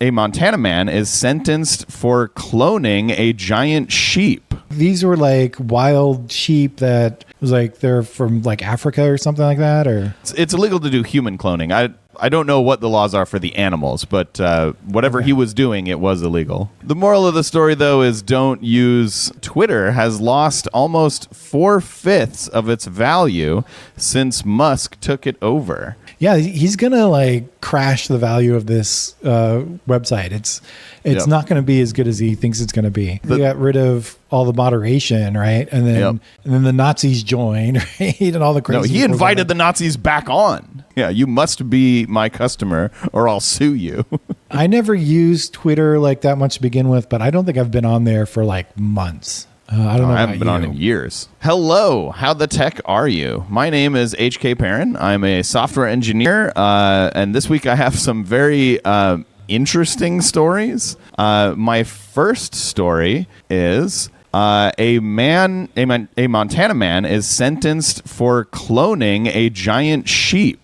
A Montana man is sentenced for cloning a giant sheep. These were like wild sheep that was like they're from like Africa or something like that, or It's illegal to do human cloning. I don't know what the laws are for the animals, but whatever he was doing, it was illegal. The moral of the story, though, is don't use Twitter has lost almost 4/5 of its value since Musk took it over. yeah, he's gonna like crash the value of this website. It's not going to be as good as he thinks it's going to be. They got rid of all the moderation, right? And then the Nazis joined, right? And all the crazy. No, he invited the Nazis back on. Yeah, you must be my customer or I'll sue you. I never used Twitter like that much to begin with, but I don't think I've been on there for like months. I don't know. I haven't been on in years. Hello, how the tech are you? My name is HK Perrin. I'm a software engineer, and this week I have some very interesting stories. My first story is a Montana man is sentenced for cloning a giant sheep.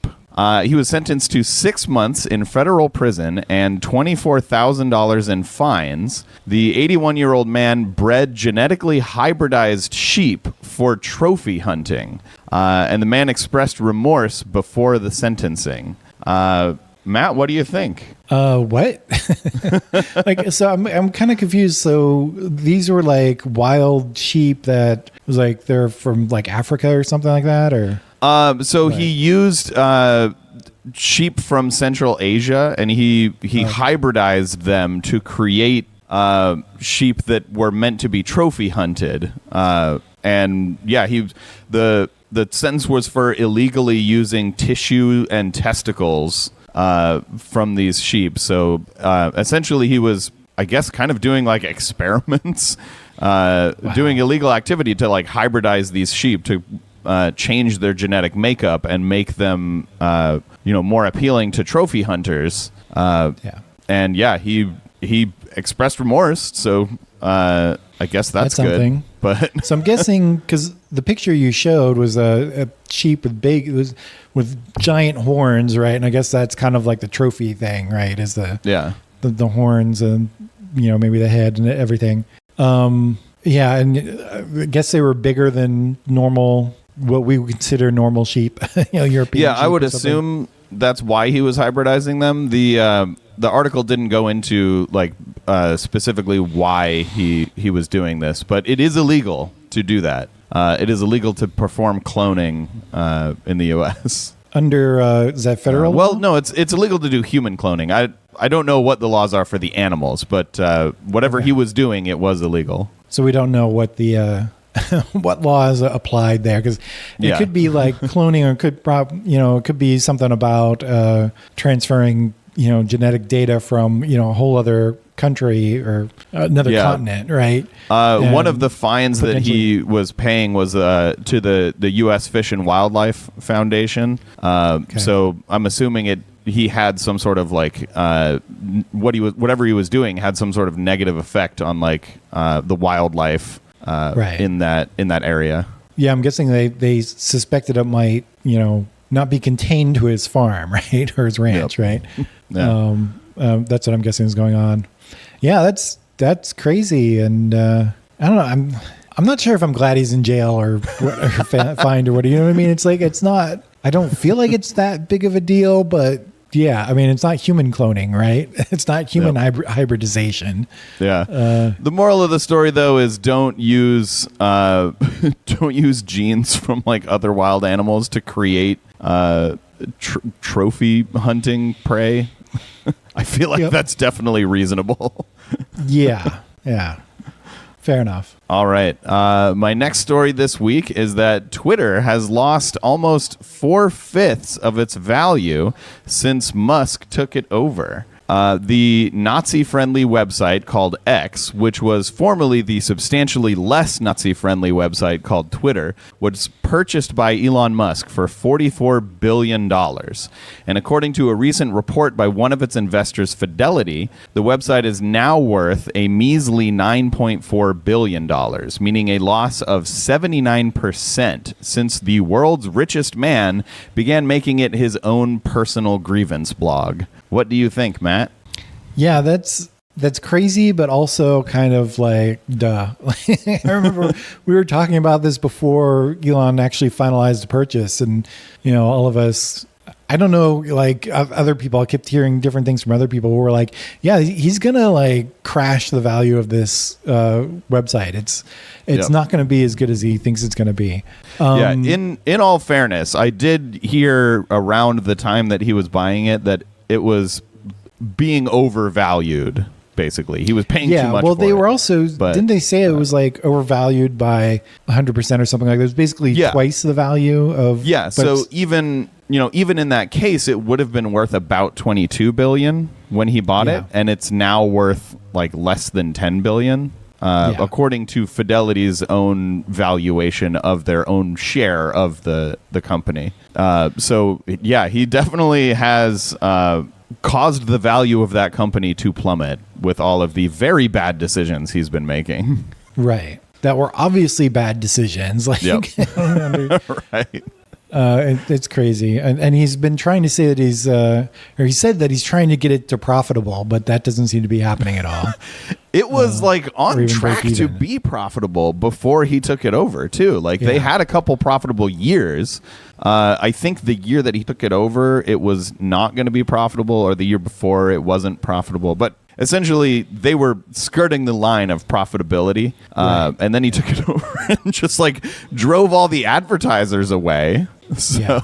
He was sentenced to 6 months in federal prison and $24,000 in fines. The 81-year-old man bred genetically hybridized sheep for trophy hunting, and the man expressed remorse before the sentencing. Matt, what do you think? What? So I'm kind of confused. So these were like wild sheep that was like they're from like Africa or something like that, or he used sheep from Central Asia, and he hybridized them to create sheep that were meant to be trophy hunted. And yeah, the sentence was for illegally using tissue and testicles from these sheep. So essentially he was, I guess, kind of doing like experiments, doing illegal activity to like hybridize these sheep to change their genetic makeup and make them more appealing to trophy hunters. And yeah, he expressed remorse, so I guess that's good. Something. But so I'm guessing because the picture you showed was a sheep with giant horns, right? And I guess that's kind of like the trophy thing, right? Is the horns and maybe the head and everything. And I guess they were bigger than normal, what we would consider normal sheep, European. Yeah, I would assume that's why he was hybridizing them. The article didn't go into like specifically why he was doing this, but it is illegal to do that. It is illegal to perform cloning in the U.S. Under is that federal? Well, no, it's illegal to do human cloning. I don't know what the laws are for the animals, but whatever he was doing, it was illegal. So we don't know what the what laws applied there, because it could be like cloning, or it could be something about transferring genetic data from a whole other country or another continent, right? One of the fines that he was paying was to the U.S. Fish and Wildlife Foundation. So I'm assuming he had some sort of like whatever he was doing had some sort of negative effect on like the wildlife in that what Yeah, I'm guessing they suspected it might not be contained to his farm, right, or his ranch, right? Yeah. That's what I'm guessing is going on. Yeah, that's crazy, and I don't know. I'm not sure if I'm glad he's in jail or fined or what. You know what I mean? It's like it's not. I don't feel like it's that big of a deal, but yeah, I mean it's not human cloning, right? It's not human hybridization. Yeah. The moral of the story, though, is don't use genes from like other wild animals to create trophy hunting prey. I feel like that's definitely reasonable. Yeah. Fair enough. All right. My next story this week is that Twitter has lost almost 4/5 of its value since Musk took it over. The Nazi-friendly website called X, which was formerly the substantially less Nazi-friendly website called Twitter, was purchased by Elon Musk for $44 billion. And according to a recent report by one of its investors, Fidelity, the website is now worth a measly $9.4 billion, meaning a loss of 79% since the world's richest man began making it his own personal grievance blog. What do you think, Matt? Yeah, that's crazy, but also kind of like, duh. I remember we were talking about this before Elon actually finalized the purchase, and all of us, I don't know, like other people, I kept hearing different things from other people who were like, yeah, he's gonna like crash the value of this website. It's not going to be as good as he thinks it's going to be. In all fairness, I did hear around the time that he was buying it that it was being overvalued. Basically, he was paying too much. Well, for they it, were also didn't they say it was like overvalued by 100% or something like that? It was basically twice the value of. Yeah. So even in that case, it would have been worth about $22 billion when he bought it, and it's now worth like less than $10 billion. According to Fidelity's own valuation of their own share of the company. So he definitely has caused the value of that company to plummet with all of the very bad decisions he's been making. Right. That were obviously bad decisions. Like, right. It's crazy. And he's been trying to say that he said that he's trying to get it to profitable, but that doesn't seem to be happening at all. It was like on track to be profitable before he took it over too. Like they had a couple profitable years. I think the year that he took it over, it was not going to be profitable, or the year before it wasn't profitable. But essentially, they were skirting the line of profitability. And then he took it over and just like drove all the advertisers away. So...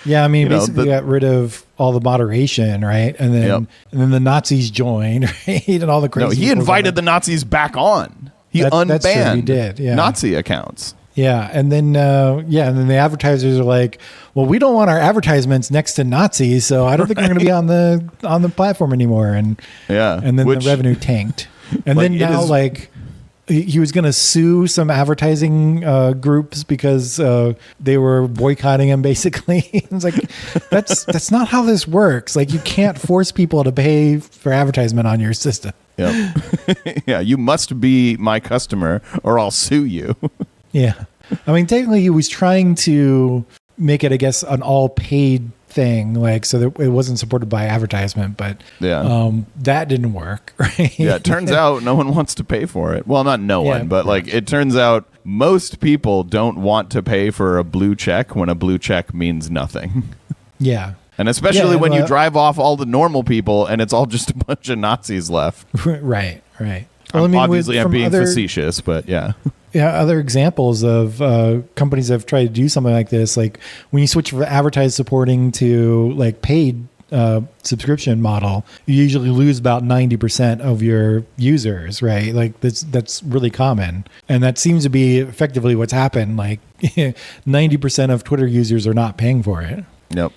Yeah, I mean, basically got rid of all the moderation, right? And then the Nazis joined, right? And all the crazy. No, he invited the Nazis back on. He unbanned that's true, he did, Nazi accounts. Yeah, and then and then the advertisers are like, "Well, we don't want our advertisements next to Nazis, so I don't think we're going to be on the platform anymore." And and then the revenue tanked. And then now he was going to sue some advertising groups because they were boycotting him, basically. It's like, that's not how this works. Like, you can't force people to pay for advertisement on your system. Yeah, you must be my customer or I'll sue you. Yeah. I mean, technically, he was trying to make it, I guess, an all-paid thing, like, so that it wasn't supported by advertisement, but that didn't work, right? Yeah, it turns out no one wants to pay for it. Well, not no one, but like it turns out most people don't want to pay for a blue check when a blue check means nothing. Yeah. And especially when you drive off all the normal people and it's all just a bunch of Nazis left. Right. Well, obviously, I'm being facetious, but yeah. Yeah, other examples of companies that have tried to do something like this, like when you switch from advertised supporting to like paid subscription model, you usually lose about 90% of your users, right? Like that's really common. And that seems to be effectively what's happened. Like 90% of Twitter users are not paying for it. Yep.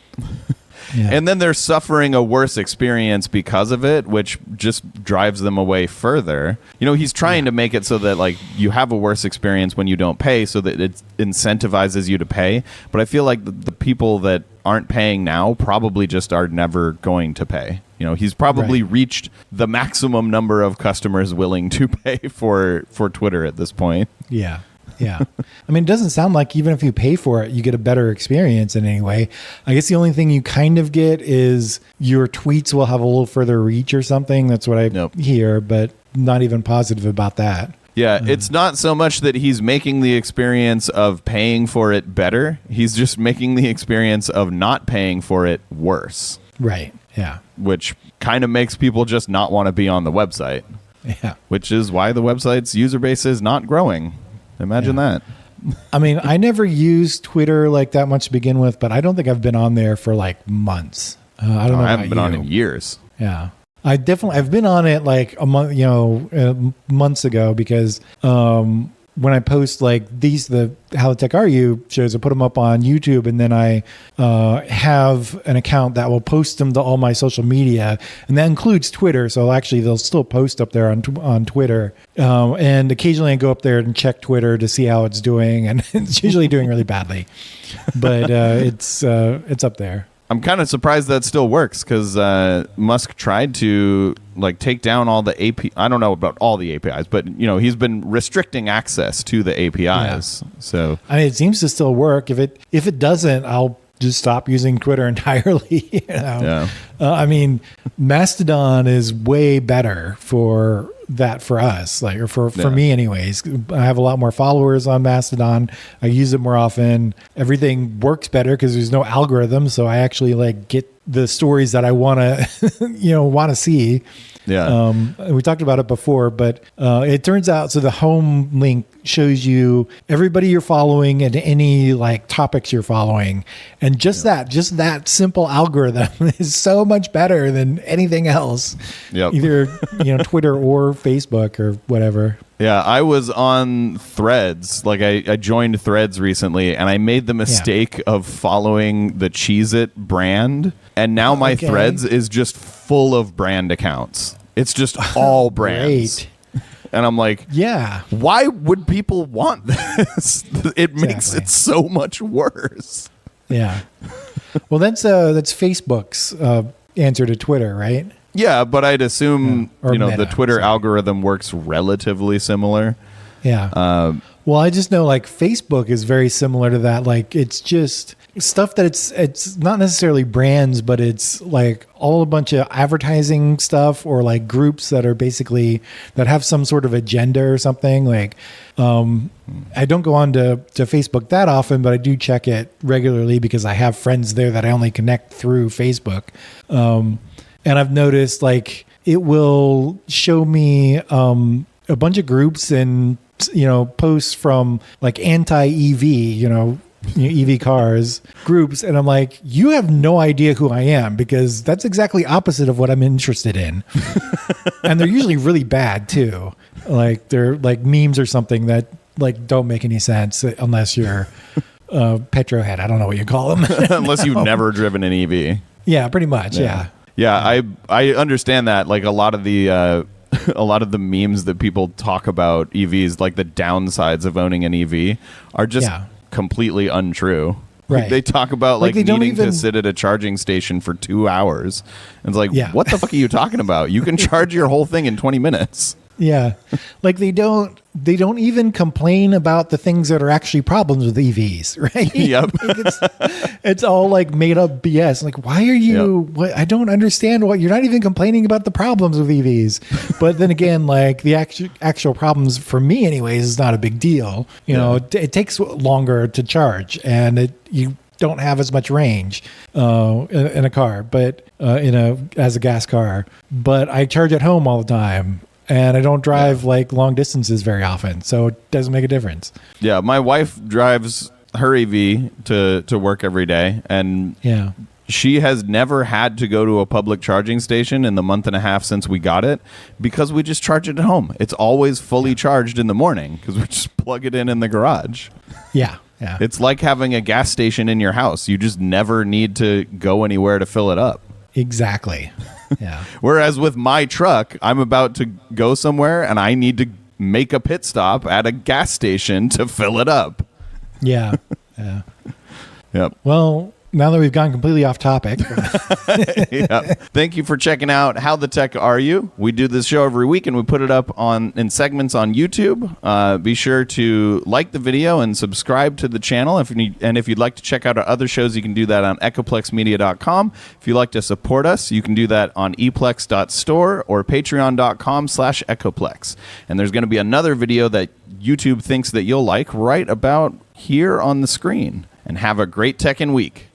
Yeah. And then they're suffering a worse experience because of it, which just drives them away further. He's trying to make it so that like you have a worse experience when you don't pay, so that it incentivizes you to pay. But I feel like the people that aren't paying now probably just are never going to pay. He's probably reached the maximum number of customers willing to pay for Twitter at this point. Yeah. Yeah. I mean, it doesn't sound like even if you pay for it, you get a better experience in any way. I guess the only thing you kind of get is your tweets will have a little further reach or something. That's what I hear, but not even positive about that. Yeah, it's not so much that he's making the experience of paying for it better. He's just making the experience of not paying for it worse. Right. Yeah. Which kind of makes people just not want to be on the website. Yeah. Which is why the website's user base is not growing. Imagine that. I mean, I never used Twitter like that much to begin with, but I don't think I've been on there for like months. I don't know. I haven't been on in years. Yeah. I've been on it like a month, months ago, because when I post like How the Tech Are You shows, I put them up on YouTube, and then I have an account that will post them to all my social media, and that includes Twitter. So actually, they'll still post up there on Twitter, and occasionally I go up there and check Twitter to see how it's doing, and it's usually doing really badly, but it's up there. I'm kind of surprised that still works, because Musk tried to like take down all the API. I don't know about all the APIs, but he's been restricting access to the APIs. Yeah. So I mean, it seems to still work. If it doesn't, I'll just stop using Twitter entirely. Yeah. I mean, Mastodon is way better for that for us, like, or for me anyways. I have a lot more followers on Mastodon. I use it more often. Everything works better because there's no algorithm. So I actually like get the stories that I want to, want to see. Yeah. We talked about it before, but it turns out, so the home link shows you everybody you're following and any like topics you're following. And just that simple algorithm is so much better than anything else. Yep. Either, Twitter or Facebook or whatever. Yeah, I was on Threads. Like I joined Threads recently, and I made the mistake of following the Cheez-It brand, and now my Threads is just full of brand accounts. It's just all brands. Great. And I'm like, yeah, why would people want this? It makes it so much worse. Yeah. Well, that's Facebook's answer to Twitter, right? Yeah, but I'd assume Meta, the Twitter algorithm works relatively similar. Yeah. Well, I just know like Facebook is very similar to that. Like it's just stuff that it's not necessarily brands, but it's like all a bunch of advertising stuff or like groups that are basically that have some sort of agenda or something. Like I don't go on to Facebook that often, but I do check it regularly because I have friends there that I only connect through Facebook. And I've noticed like it will show me a bunch of groups and posts from like anti-EV, EV cars groups, and I'm like, you have no idea who I am because that's exactly opposite of what I'm interested in. And they're usually really bad too. Like they're like memes or something that like don't make any sense unless you're petrohead. I don't know what you call them. Unless you've never driven an EV. Yeah, pretty much. Yeah. Yeah, I understand that. Like a lot of the memes that people talk about EVs, like the downsides of owning an EV, are just completely untrue. Right. Like they talk about like needing to sit at a charging station for 2 hours. And it's like, what the fuck are you talking about? You can charge your whole thing in 20 minutes. Yeah. Like they don't even complain about the things that are actually problems with EVs, right? Yep. Like it's all like made up BS. Like, why are you, I don't understand you're not even complaining about the problems with EVs. But then again, like the actual problems for me anyways is not a big deal. It takes longer to charge and you don't have as much range in a car, but as a gas car, but I charge at home all the time. And I don't drive like long distances very often, so it doesn't make a difference. Yeah, my wife drives her EV to work every day, and she has never had to go to a public charging station in the month and a half since we got it because we just charge it at home. It's always fully charged in the morning because we just plug it in the garage. Yeah. Yeah. It's like having a gas station in your house. You just never need to go anywhere to fill it up. Exactly. Yeah. Whereas with my truck, I'm about to go somewhere and I need to make a pit stop at a gas station to fill it up. Yeah. Yeah. Yep. Well, now that we've gone completely off topic. Thank you for checking out How the Tech Are You? We do this show every week and we put it up in segments on YouTube. Be sure to like the video and subscribe to the channel. If you'd like to check out our other shows, you can do that on echoplexmedia.com. If you'd like to support us, you can do that on eplex.store or patreon.com/echoplex. And there's going to be another video that YouTube thinks that you'll like right about here on the screen. And have a great techin' week.